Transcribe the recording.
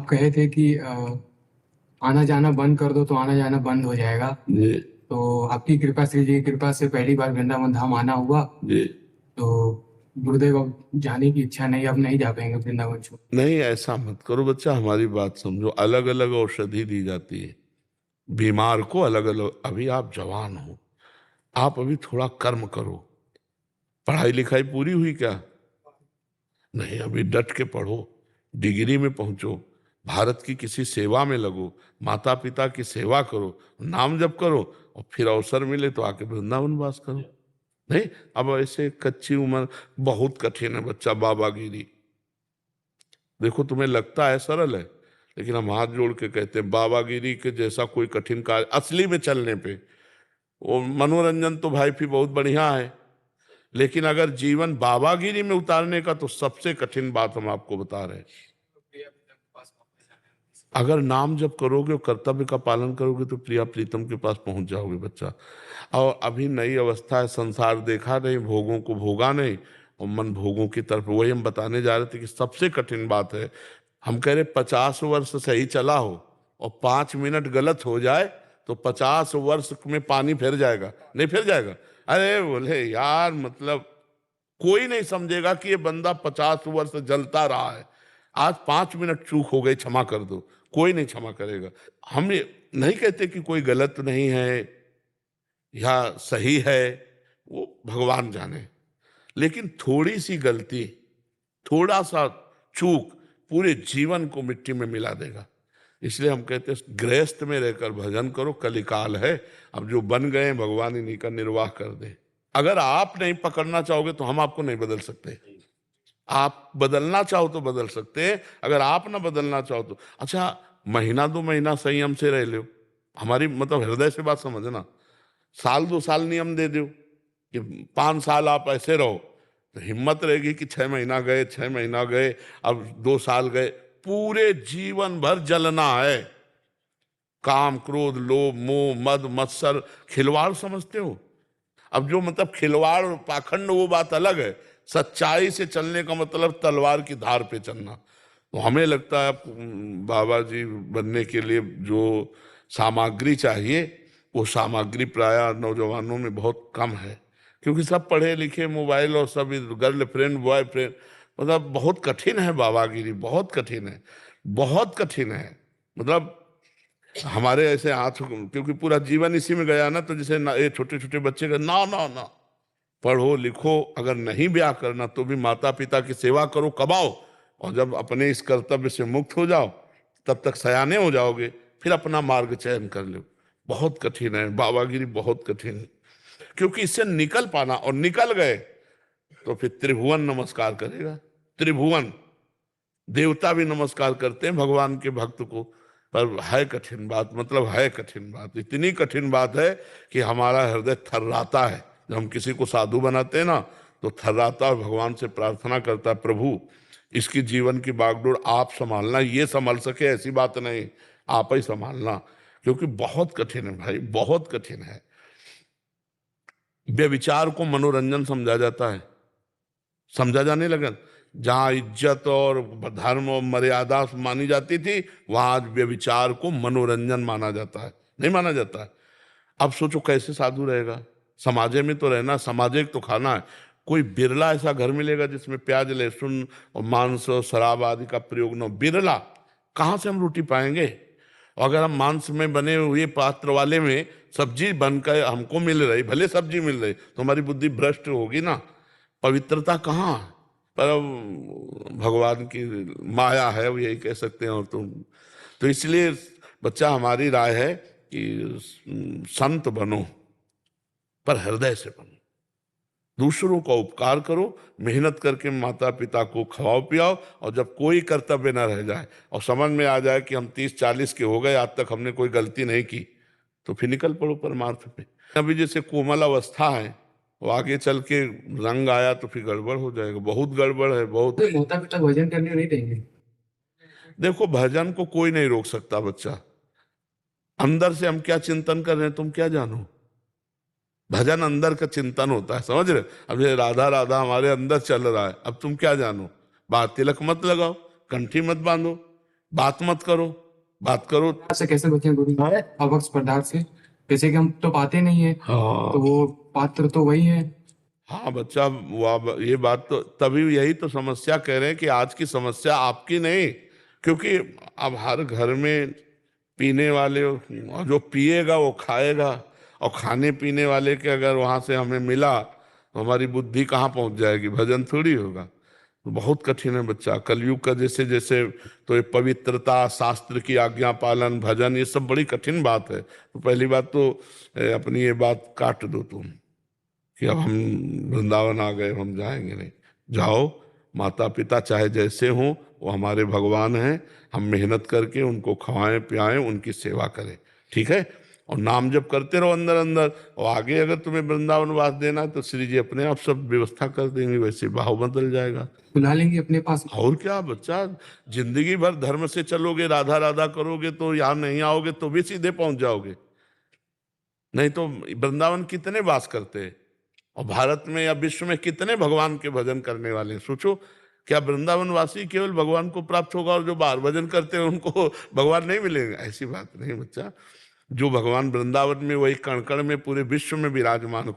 कहे थे कि आना जाना बंद कर दो तो आना जाना बंद हो जाएगा। जी तो आपकी कृपा, श्री जी की कृपा से पहली बार वृंदावन धाम आना हुआ। जी। तो गुरुदेव अब जाने की इच्छा नहीं, अब नहीं जा पाएंगे वृंदावन छोड़। नहीं, ऐसा मत करो बच्चा, हमारी बात समझो। अलग अलग औषधि दी जाती है बीमार को, अलग अलग। अभी आप जवान हो, आप अभी थोड़ा कर्म करो। पढ़ाई लिखाई पूरी हुई क्या? नहीं, अभी डट के पढ़ो, डिग्री में पहुंचो, भारत की किसी सेवा में लगो, माता पिता की सेवा करो, नाम जप करो, और फिर अवसर मिले तो आके वृंदावन वास करो। नहीं, अब ऐसे कच्ची उम्र बहुत कठिन है बच्चा, बाबागिरी। देखो तुम्हें लगता है सरल है, लेकिन हम हाथ जोड़ के कहते हैं बाबागिरी के जैसा कोई कठिन कार्य असली में चलने पे। वो मनोरंजन तो भाई भी बहुत बढ़िया है, लेकिन अगर जीवन बाबागिरी में उतारने का, तो सबसे कठिन बात हम आपको बता रहे हैं। अगर नाम जब करोगे और कर्तव्य का पालन करोगे तो प्रिया प्रीतम के पास पहुंच जाओगे बच्चा। और अभी नई अवस्था है, संसार देखा नहीं, भोगों को भोगा नहीं, और मन भोगों की तरफ। वही हम बताने जा रहे थे कि सबसे कठिन बात है, हम कह रहे 50 वर्ष सही चला हो और 5 मिनट गलत हो जाए तो 50 वर्ष में पानी फिर जाएगा, नहीं फिर जाएगा। अरे बोले यार, मतलब कोई नहीं समझेगा कि ये बंदा 50 वर्ष जलता रहा है, आज 5 मिनट चूक हो गई, क्षमा कर दो, कोई नहीं क्षमा करेगा। हम ये नहीं कहते कि कोई गलत नहीं है या सही है, वो भगवान जाने, लेकिन थोड़ी सी गलती, थोड़ा सा चूक पूरे जीवन को मिट्टी में मिला देगा। इसलिए हम कहते हैं गृहस्थ में रहकर भजन करो, कलिकाल है, अब जो बन गए भगवान इन्हीं का निर्वाह कर दे। अगर आप नहीं पकड़ना चाहोगे तो हम आपको नहीं बदल सकते। आप बदलना चाहो तो बदल सकते हैं, अगर आप ना बदलना चाहो तो। अच्छा, महीना 2 महीना संयम से रह लो, हमारी मतलब हृदय से बात समझना। साल 2 साल नियम दे दो कि 5 साल आप ऐसे रहो, तो हिम्मत रहेगी कि 6 महीना गए, 6 महीना गए, अब 2 साल गए, पूरे जीवन भर जलना है। काम क्रोध लोभ मोह मद मत्सर खिलवाड़ समझते हो? अब जो मतलब खिलवाड़ और पाखंड वो बात अलग है, सच्चाई से चलने का मतलब तलवार की धार पे चलना। तो हमें लगता है बाबा जी बनने के लिए जो सामग्री चाहिए, वो सामग्री प्रायः नौजवानों में बहुत कम है, क्योंकि सब पढ़े लिखे, मोबाइल और सब गर्लफ्रेंड बॉयफ्रेंड, मतलब बहुत कठिन है बाबागिरी, बहुत कठिन है, बहुत कठिन है। मतलब हमारे ऐसे हाथ, क्योंकि पूरा जीवन इसी में गया ना, तो जैसे ना ये छोटे छोटे बच्चे का ना ना ना, पढ़ो लिखो, अगर नहीं ब्याह करना तो भी माता पिता की सेवा करो, कमाओ, और जब अपने इस कर्तव्य से मुक्त हो जाओ तब तक सयाने हो जाओगे, फिर अपना मार्ग चयन कर लो। बहुत कठिन है बाबागिरी, बहुत कठिन है, क्योंकि इससे निकल पाना, और निकल गए तो फिर त्रिभुवन नमस्कार करेगा। त्रिभुवन देवता भी नमस्कार करते हैं भगवान के भक्त को। पर है कठिन बात, मतलब है कठिन बात, इतनी कठिन बात है कि हमारा हृदय थर्राता है जब हम किसी को साधु बनाते हैं ना, तो थर्राता और भगवान से प्रार्थना करता है, प्रभु इसकी जीवन की बागडोर आप संभालना, ये संभाल सके ऐसी बात नहीं, आप ही संभालना, क्योंकि बहुत कठिन है भाई, बहुत कठिन है। व्यभिचार को मनोरंजन समझा जाता है, समझा जाने लगा। जहां इज्जत और धर्म और मर्यादा मानी जाती थी, वहां आज व्यभिचार को मनोरंजन माना जाता है, नहीं माना जाता है। अब सोचो कैसे साधु रहेगा, समाजे में तो रहना, समाजे तो खाना है। कोई बिरला ऐसा घर मिलेगा जिसमें प्याज लहसुन और मांस और शराब आदि का प्रयोग न हो, बिरला। कहाँ से हम रोटी पाएंगे? और अगर हम मांस में बने हुए पात्र वाले में सब्जी बनकर हमको मिल रही, भले सब्जी मिल रही, तो हमारी बुद्धि भ्रष्ट होगी ना, पवित्रता कहाँ? पर अब भगवान की माया है, वो यही कह सकते हैं। और तुम तो इसलिए बच्चा, हमारी राय है कि संत बनो, पर हृदय से बनो, दूसरों का उपकार करो, मेहनत करके माता पिता को खवाओ पियाओ, और जब कोई कर्तव्य न रह जाए और समझ में आ जाए कि हम 30-40 के हो गए, आज तक हमने कोई गलती नहीं की, तो फिर निकल पड़ो परमार्थ पे। अभी जैसे कोमल अवस्था है, वो आगे चल के रंग आया तो फिर गड़बड़ हो जाएगा, बहुत गड़बड़ है, बहुत। तो माता पिता भजन करने नहीं देंगे? देखो, भजन को कोई नहीं रोक सकता बच्चा, अंदर से हम क्या चिंतन कर रहे हैं तुम क्या जानो। भजन अंदर का चिंतन होता है, समझ रहे? अब ये राधा राधा हमारे अंदर चल रहा है, अब तुम क्या जानो। बाहर तिलक मत लगाओ, कंठी मत बांधो, बात मत करो, बात करो। से कैसे बचें गुरु जी अवक्ष पदार्थ से? जैसे कि हम तो पाते नहीं है, हाँ तो वो पात्र तो वही है। हाँ बच्चा, वो अब ये बात तो तभी यही तो समस्या कह रहे हैं कि आज की समस्या आपकी नहीं, क्योंकि अब हर घर में पीने वाले, और जो पिएगा वो खाएगा, और खाने पीने वाले के अगर वहां से हमें मिला तो हमारी बुद्धि कहाँ पहुंच जाएगी, भजन थोड़ी होगा। तो बहुत कठिन है बच्चा, कलयुग का जैसे जैसे, तो ये पवित्रता, शास्त्र की आज्ञा पालन, भजन, ये सब बड़ी कठिन बात है। तो पहली बात तो अपनी ये बात काट दो तुम कि अब हम वृंदावन आ गए, हम जाएंगे नहीं। जाओ, माता पिता चाहे जैसे हों वो हमारे भगवान हैं, हम मेहनत करके उनको खवाएं पियाएं, उनकी सेवा करें, ठीक है। और नाम जप करते रहो अंदर अंदर, और आगे अगर तुम्हें वृंदावन वास देना है तो श्री जी अपने आप सब व्यवस्था कर देंगे, वैसे भाव बदल जाएगा। बुला लेंगे अपने पास। और क्या बच्चा, जिंदगी भर धर्म से चलोगे, राधा राधा करोगे तो यहाँ नहीं आओगे तो भी सीधे पहुंच जाओगे। नहीं तो वृंदावन कितने वास करते हैं, और भारत में या विश्व में कितने भगवान के भजन करने वाले हैं, सोचो। क्या वृंदावन वासी केवल भगवान को प्राप्त होगा और जो बाहर भजन करते हैं उनको भगवान नहीं मिलेंगे? ऐसी बात नहीं बच्चा। जो भगवान वृंदावन में, वही कण कण में पूरे विश्व में विराजमान